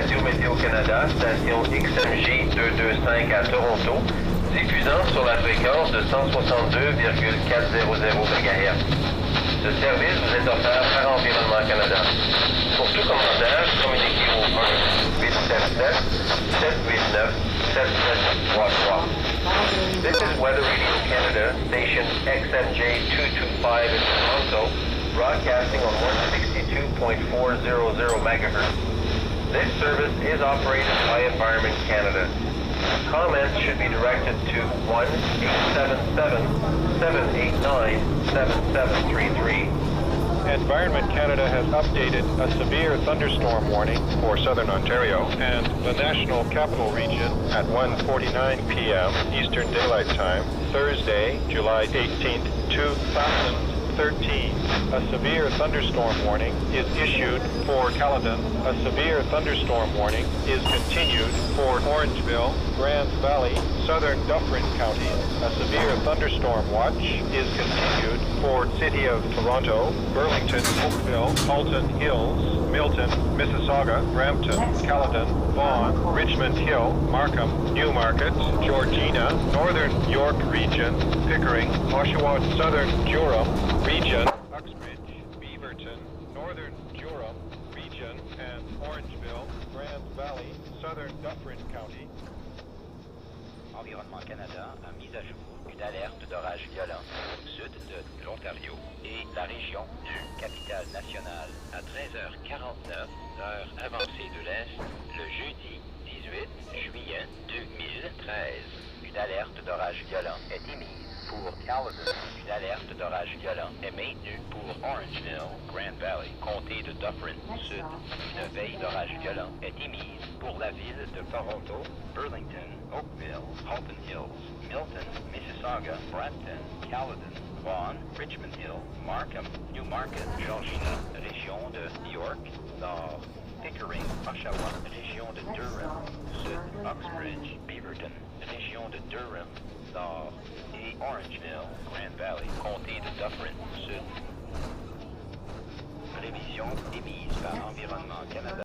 Radio Météo-Canada, station XMJ 225 à Toronto, diffusant sur la fréquence de 162,400 MHz. Ce service vous est offert par Environnement Canada. Pour tout commentaire, communiquez au 1-877-789-7733. This is Weather Radio Canada, station XMJ 225 in Toronto, broadcasting on 162.400 MHz. This service is operated by Environment Canada. Comments should be directed to 1-877-789-7733. Environment Canada has updated a severe thunderstorm warning for southern Ontario and the National Capital Region at 1:49 p.m. Eastern Daylight Time, Thursday, July 18, 2013. A severe thunderstorm warning is issued for Caledon. A severe thunderstorm warning is continued for Orangeville, Grand Valley, southern Dufferin counties. A severe thunderstorm watch is continued for City of Toronto, Burlington, Oakville, Halton Hills, Milton, Mississauga, Brampton, Caledon, Vaughan, Richmond Hill, Markham, Newmarket, Georgina, Northern York Region, Pickering, Oshawa, Southern Durham Region, Uxbridge, Beaverton, Northern Durham Region, and Orangeville, Grand Valley, Southern Dufferin County. Environnement Canada a mis à jour une alerte d'orage violent au sud de l'Ontario et la région du Capitale-Nationale à 13h49, heure avancée de l'Est, le jeudi 18 juillet 2013. Une alerte d'orage violent est émise pour Caledon. Une alerte d'orage violent est maintenue pour Orangeville, Grand Valley, comté de Dufferin Sud. Une veille d'orage violent est émise pour la ville de Toronto, Burlington, Oakville, Halton Hills, Milton, Mississauga, Brampton, Caledon, Vaughan, Richmond Hill, Markham, Newmarket, Georgina, région de York, Nord, Pickering, Oshawa, région de Durham, Sud, Uxbridge, Beaverton, région de Durham, Nord, et Orangeville, Grand Valley, comté de Dufferin Sud. Prévision émise par Environnement Canada.